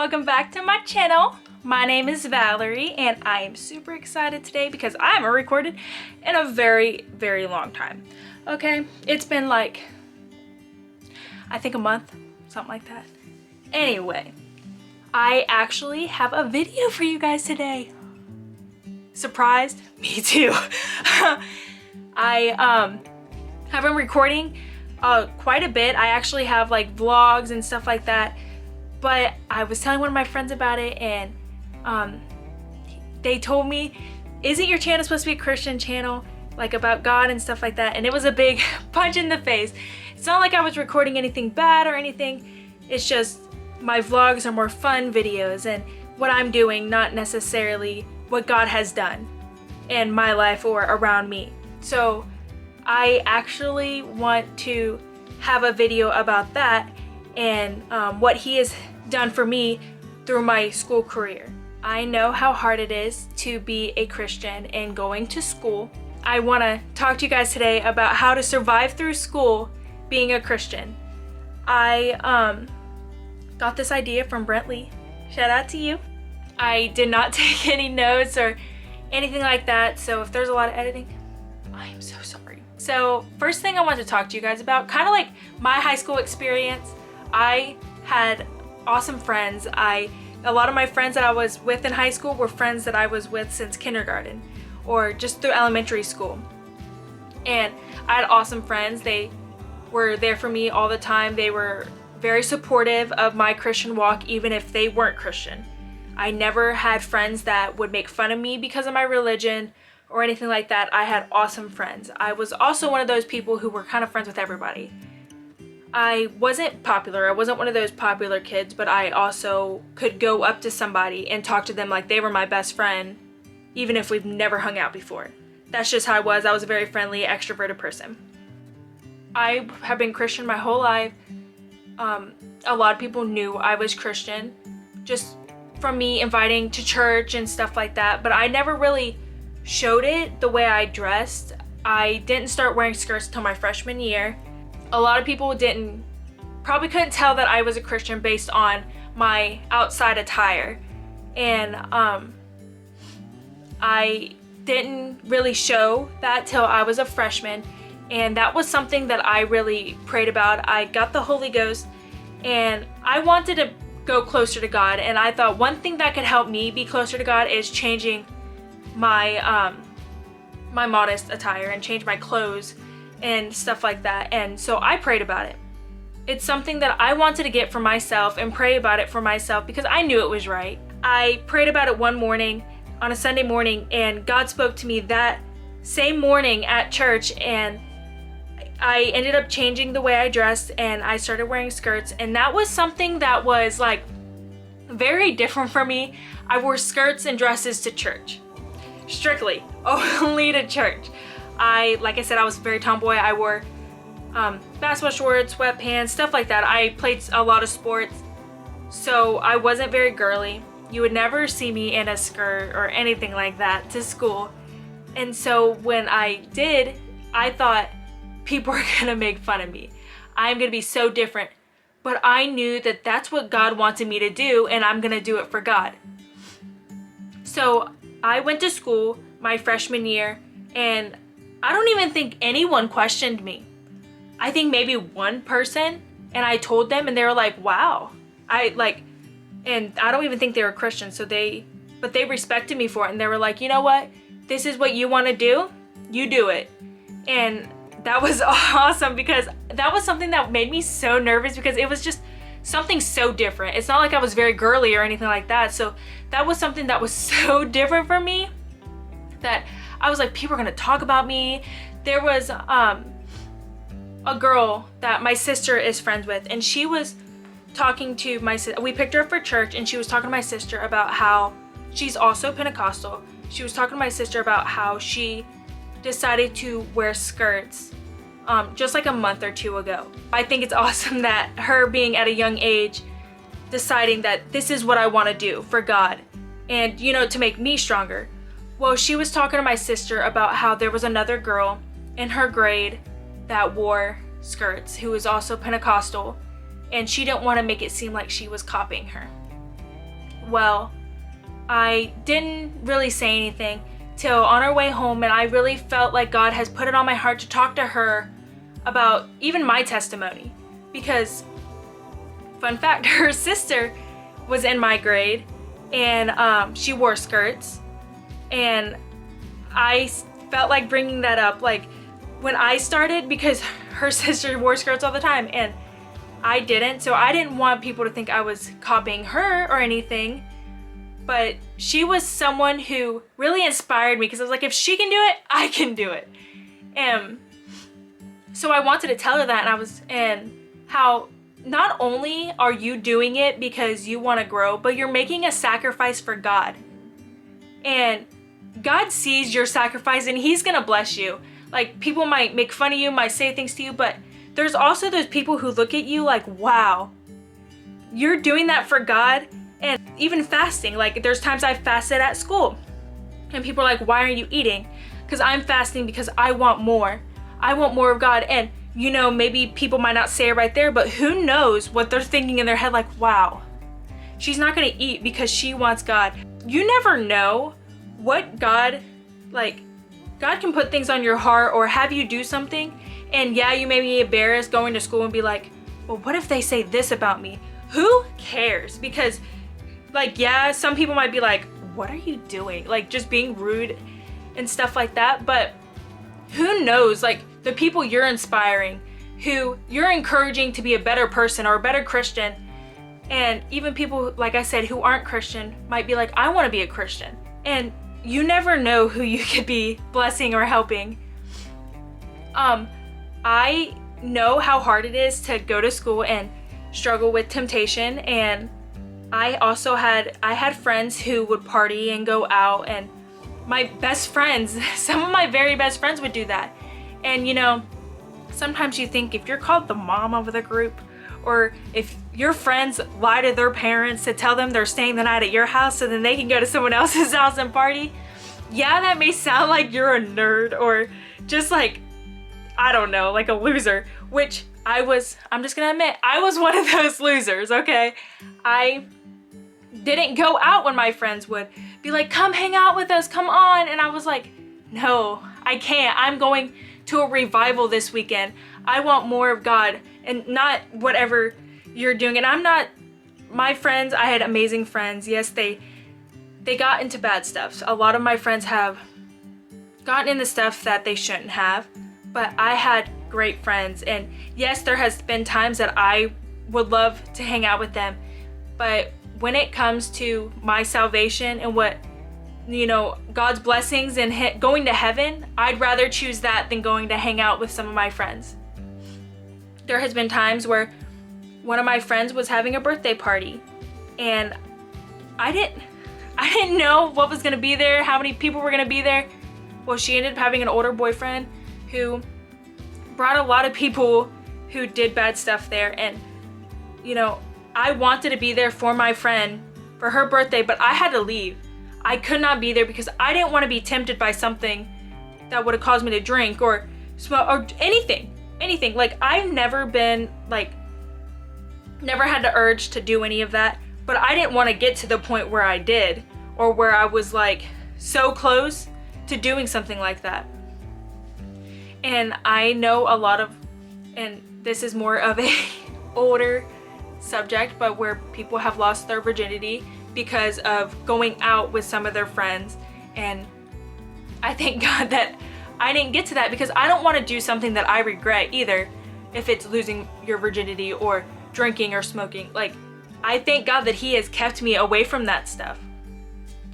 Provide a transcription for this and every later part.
welcome back to my channel. My name is Valerie and I am super excited today because I haven't recorded in a very long time. Okay, it's been like, I think a month, something like that. Anyway, I actually have a video for you guys today. Surprised? Me too. I have been recording quite a bit. I actually have like vlogs and stuff like that, but I was telling one of my friends about it and they told me, isn't your channel supposed to be a Christian channel, like about God and stuff like that? And it was a big punch in the face. It's not like I was recording anything bad or anything. It's just my vlogs are more fun videos and what I'm doing, not necessarily what God has done in my life or around me. So I actually want to have a video about that and what he has done for me through my school career. I know how hard it is to be a Christian and going to school. I want to talk to you guys today about how to survive through school being a Christian. I got this idea from Brent Lee. Shout out to you. I did not take any notes or anything like that, so if there's a lot of editing, I am so sorry. So first thing I want to talk to you guys about, kind of like my high school experience. I had awesome friends. A lot of my friends that I was with in high school were friends that I was with since kindergarten or just through elementary school. And I had awesome friends. They were there for me all the time. They were very supportive of my Christian walk, even if they weren't Christian. I never had friends that would make fun of me because of my religion or anything like that. I had awesome friends. I was also one of those people who were kind of friends with everybody. I wasn't popular. I wasn't one of those popular kids, but I also could go up to somebody and talk to them like they were my best friend, even if we've never hung out before. That's just how I was. I was a very friendly, extroverted person. I have been Christian my whole life. A lot of people knew I was Christian just from me inviting to church and stuff like that, but I never really showed it the way I dressed. I didn't start wearing skirts until my freshman year. A lot of people probably couldn't tell that I was a Christian based on my outside attire. And I didn't really show that till I was a freshman. And that was something that I really prayed about. I got the Holy Ghost and I wanted to go closer to God. And I thought one thing that could help me be closer to God is changing my my modest attire and change my clothes and stuff like that. And so I prayed about it. It's something that I wanted to get for myself and pray about it for myself because I knew it was right. I prayed about it one morning on a Sunday morning and God spoke to me that same morning at church, and I ended up changing the way I dressed and I started wearing skirts, and that was something that was like very different for me. I wore skirts and dresses to church. Strictly only to church. Like I said, I was very tomboy. I wore basketball shorts, sweatpants, stuff like that. I played a lot of sports, so I wasn't very girly. You would never see me in a skirt or anything like that to school. And so when I did, I thought people are gonna make fun of me. I'm gonna be so different. But I knew that that's what God wanted me to do, and I'm gonna do it for God. So I went to school my freshman year, and I don't even think anyone questioned me. I think maybe one person, and I told them and they were like, wow. And I don't even think they were Christians, but they respected me for it, and they were like, you know what? This is what you want to do, you do it. And that was awesome because that was something that made me so nervous because it was just something so different. It's not like I was very girly or anything like that. So that was something that was so different for me that I was like, people are gonna talk about me. There was a girl that my sister is friends with, and she was talking to my sister. We picked her up for church, and she was talking to my sister about how she's also Pentecostal. She was talking to my sister about how she decided to wear skirts just like a month or two ago. I think it's awesome that her being at a young age deciding that this is what I want to do for God and, you know, to make me stronger. Well, she was talking to my sister about how there was another girl in her grade that wore skirts who was also Pentecostal, and she didn't want to make it seem like she was copying her. well, I didn't really say anything till on our way home, and I really felt like God has put it on my heart to talk to her about even my testimony. Because, fun fact, her sister was in my grade, and she wore skirts, and I felt like bringing that up, like when I started, because her sister wore skirts all the time and I didn't, so I didn't want people to think I was copying her or anything. But she was someone who really inspired me, because I was like, if she can do it, I can do it. And so I wanted to tell her that, and how not only are you doing it because you want to grow, but you're making a sacrifice for God. And God sees your sacrifice and He's gonna bless you. Like, people might make fun of you, might say things to you, but there's also those people who look at you like, wow, you're doing that for God. And even fasting, like there's times I've fasted at school and people are like, why are you eating? Because I'm fasting because I want more. I want more of God. And you know, maybe people might not say it right there, but who knows what they're thinking in their head, like, wow, she's not gonna eat because she wants God. You never know what God can put things on your heart or have you do something. And yeah, you may be embarrassed going to school and be like, well, what if they say this about me? Who cares? Because like, yeah, some people might be like, what are you doing? Like, just being rude and stuff like that. But who knows, like the people you're inspiring, who you're encouraging to be a better person or a better Christian. And even people, like I said, who aren't Christian might be like, I want to be a Christian. And you never know who you could be blessing or helping. I know how hard it is to go to school and struggle with temptation, and I had friends who would party and go out, and my best friends, some of my very best friends would do that. And you know, sometimes you think if you're called the mom of the group, or if your friends lie to their parents to tell them they're staying the night at your house so then they can go to someone else's house and party, yeah, that may sound like you're a nerd or just like, I don't know, like a loser, which I'm just gonna admit, I was one of those losers, okay? I didn't go out when my friends would be like, come hang out with us, come on. And I was like, no, I can't. I'm going to a revival this weekend. I want more of God and not whatever you're doing. And my friends, I had amazing friends. Yes, they got into bad stuff. A lot of my friends have gotten into stuff that they shouldn't have, but I had great friends. And yes, there has been times that I would love to hang out with them, but when it comes to my salvation and what, you know, God's blessings and going to heaven, I'd rather choose that than going to hang out with some of my friends. There has been times where one of my friends was having a birthday party, and I didn't know what was gonna be there, how many people were gonna be there. Well, she ended up having an older boyfriend who brought a lot of people who did bad stuff there. And you know, I wanted to be there for my friend for her birthday, but I had to leave. I could not be there because I didn't want to be tempted by something that would have caused me to drink or smoke or anything. Like, I've never had the urge to do any of that, but I didn't want to get to the point where I did, or where I was like so close to doing something like that. And I know a lot of, and this is more of a older subject, but where people have lost their virginity because of going out with some of their friends. And I thank God that I didn't get to that, because I don't want to do something that I regret either, if it's losing your virginity or drinking or smoking. Like, I thank God that He has kept me away from that stuff,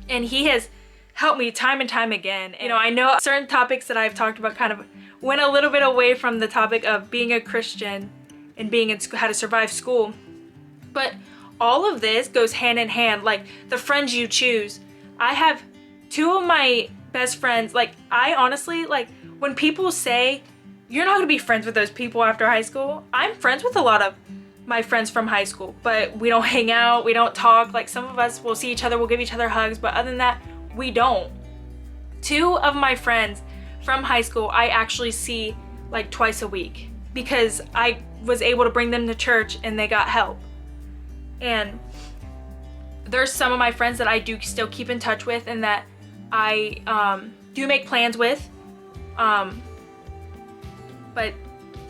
and He has helped me time and time again. You know, I know certain topics that I've talked about kind of went a little bit away from the topic of being a Christian and being in school, how to survive school. But all of this goes hand in hand, like the friends you choose. I have two of my best friends, like, I honestly, like, when people say, you're not gonna be friends with those people after high school, I'm friends with a lot of my friends from high school, but we don't hang out, we don't talk. Like, some of us will see each other, we'll give each other hugs, but other than that, we don't. Two of my friends from high school, I actually see like twice a week, because I was able to bring them to church and they got help. And there's some of my friends that I do still keep in touch with and that I do make plans with. But,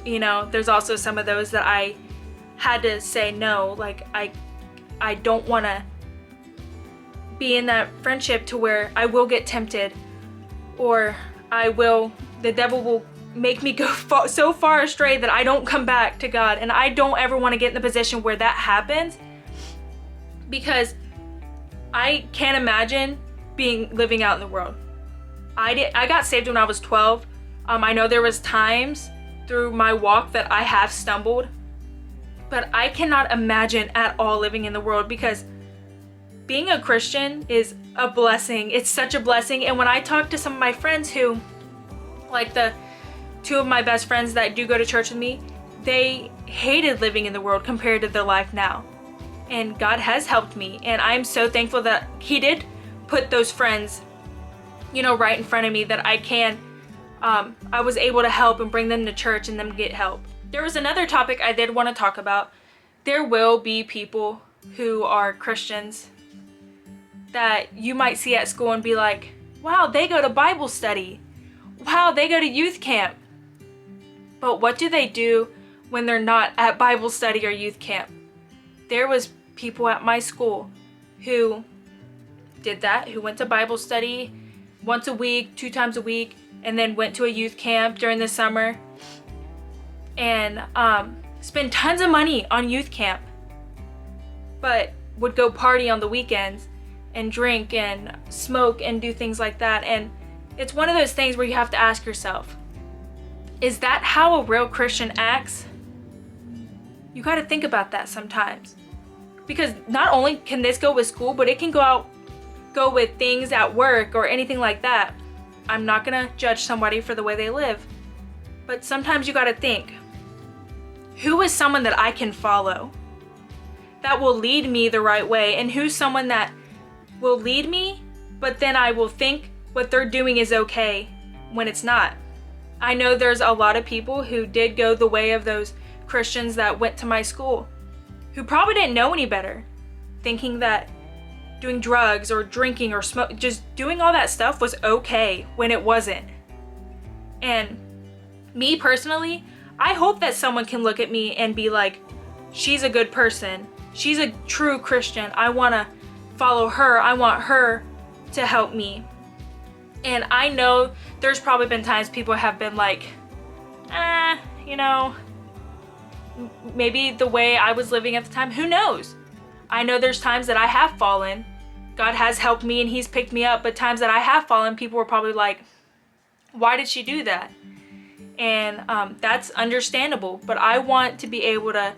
you know, there's also some of those that I had to say no. Like, I don't want to be in that friendship to where I will get tempted, or the devil will make me go so far astray that I don't come back to God. And I don't ever want to get in the position where that happens, because I can't imagine living out in the world. I got saved when I was 12. I know there was times through my walk that I have stumbled, but I cannot imagine at all living in the world, because being a Christian is a blessing. It's such a blessing. And when I talk to some of my friends who, like the two of my best friends that do go to church with me, they hated living in the world compared to their life now. And God has helped me, and I'm so thankful that He did put those friends, you know, right in front of me, that I was able to help and bring them to church and them get help. There was another topic I did want to talk about. There will be people who are Christians that you might see at school and be like, wow, they go to Bible study. Wow, they go to youth camp. But what do they do when they're not at Bible study or youth camp? There was people at my school who did that, who went to Bible study once a week, 2 times a week, and then went to a youth camp during the summer and spend tons of money on youth camp, but would go party on the weekends and drink and smoke and do things like that. And it's one of those things where you have to ask yourself, is that how a real Christian acts? You got to think about that sometimes, because not only can this go with school, but it can go with things at work or anything like that. I'm not gonna judge somebody for the way they live, but sometimes you gotta think, who is someone that I can follow that will lead me the right way, and who's someone that will lead me, but then I will think what they're doing is okay when it's not. I know there's a lot of people who did go the way of those Christians that went to my school, who probably didn't know any better, thinking that doing drugs or drinking or smoke, just doing all that stuff was okay when it wasn't. And me personally, I hope that someone can look at me and be like, she's a good person. She's a true Christian. I want to follow her. I want her to help me. And I know there's probably been times people have been like, you know, maybe the way I was living at the time, who knows? I know there's times that I have fallen. God has helped me and He's picked me up, but times that I have fallen, people were probably like, why did she do that? And that's understandable, but I want to be able to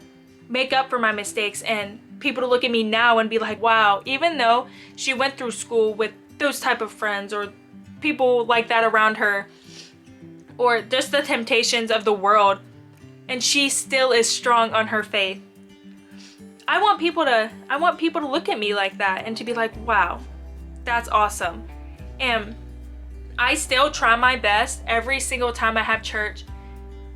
make up for my mistakes and people to look at me now and be like, wow, even though she went through school with those type of friends or people like that around her, or just the temptations of the world, and she still is strong on her faith. I want people to look at me like that and to be like, wow, that's awesome. And I still try my best every single time I have church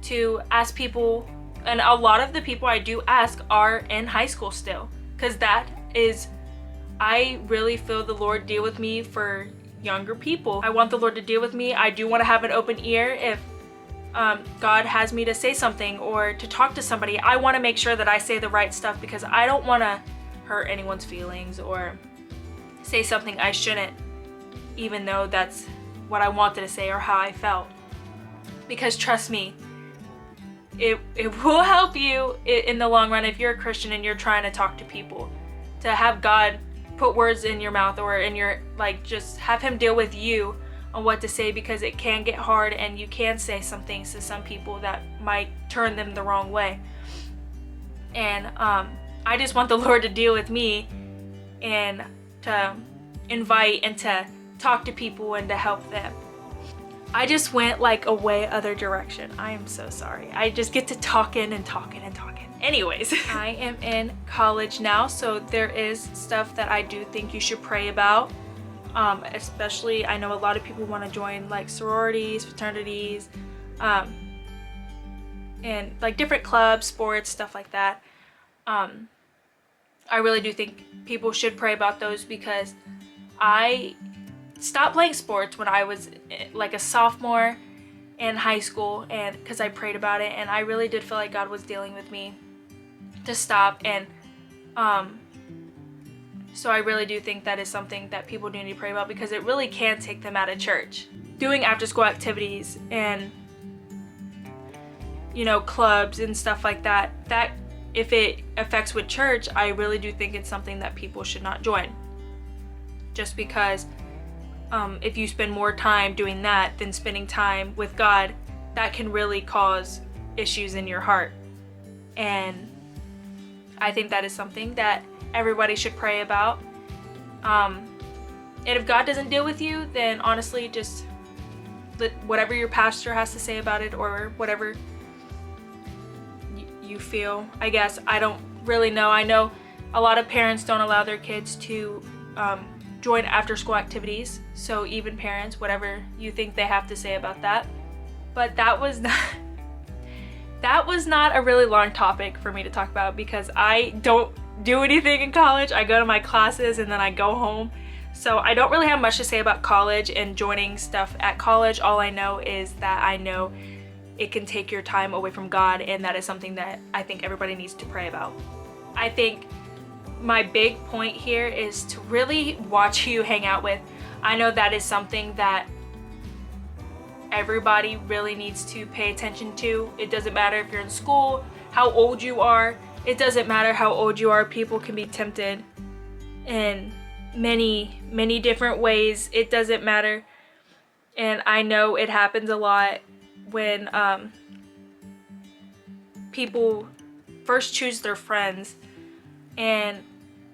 to ask people, and a lot of the people I do ask are in high school still, because I really feel the Lord deal with me for younger people. I want the Lord to deal with me. I do want to have an open ear if God has me to say something or to talk to somebody. I want to make sure that I say the right stuff, because I don't want to hurt anyone's feelings or say something I shouldn't, even though that's what I wanted to say or how I felt. Because trust me, it will help you in the long run if you're a Christian and you're trying to talk to people, to have God put words in your mouth or in your, like, just have Him deal with you on what to say, because it can get hard and you can say some things to some people that might turn them the wrong way. And I just want the Lord to deal with me and to invite and to talk to people and to help them. I just went like a way other direction. I am so sorry. I just get to talking and talking and talking. Anyways, I am in college now, so there is stuff that I do think you should pray about. Especially, I know a lot of people want to join like sororities, fraternities, and like different clubs, sports, stuff like that. I really do think people should pray about those, because I stopped playing sports when I was like a sophomore in high school, and because I prayed about it, and I really did feel like God was dealing with me to stop. And so I really do think that is something that people do need to pray about, because it really can take them out of church. Doing after school activities and, you know, clubs and stuff like that, that if it affects with church, I really do think it's something that people should not join. Just because if you spend more time doing that than spending time with God, that can really cause issues in your heart. And I think that is something that everybody should pray about. And if God doesn't deal with you, then honestly, just whatever your pastor has to say about it, or whatever you feel. I guess I don't really know. I know a lot of parents don't allow their kids to join after school activities, so even parents, whatever you think they have to say about that. But that was not a really long topic for me to talk about, because I don't do anything in college. I go to my classes and then I go home, so I don't really have much to say about college and joining stuff at college. All I know is that I know it can take your time away from God, and that is something that I think everybody needs to pray about. I think my big point here is to really watch who you hang out with. I know that is something that everybody really needs to pay attention to. It doesn't matter if you're in school, how old you are. It doesn't matter how old you are. People can be tempted in many, many different ways. It doesn't matter. And I know it happens a lot when people first choose their friends. And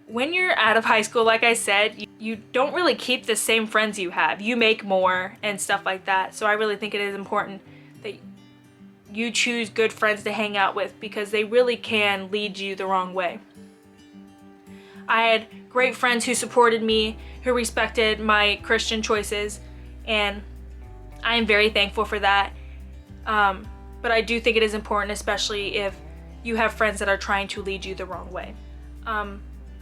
when you're out of high school, like I said, you don't really keep the same friends you have. You make more and stuff like that. So I really think it is important that you choose good friends to hang out with, because they really can lead you the wrong way. I had great friends who supported me, who respected my Christian choices, and I am very thankful for that. But I do think it is important, especially if you have friends that are trying to lead you the wrong way.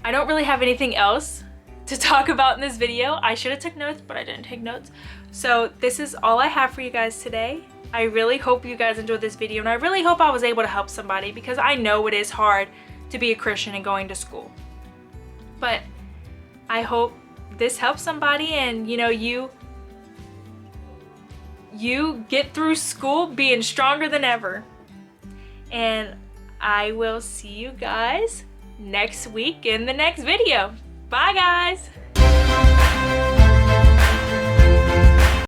I don't really have anything else to talk about in this video. I should have took notes, but I didn't take notes. So this is all I have for you guys today. I really hope you guys enjoyed this video, and I really hope I was able to help somebody, because I know it is hard to be a Christian and going to school. But I hope this helps somebody, and you know, you get through school being stronger than ever. And I will see you guys next week in the next video. Bye guys!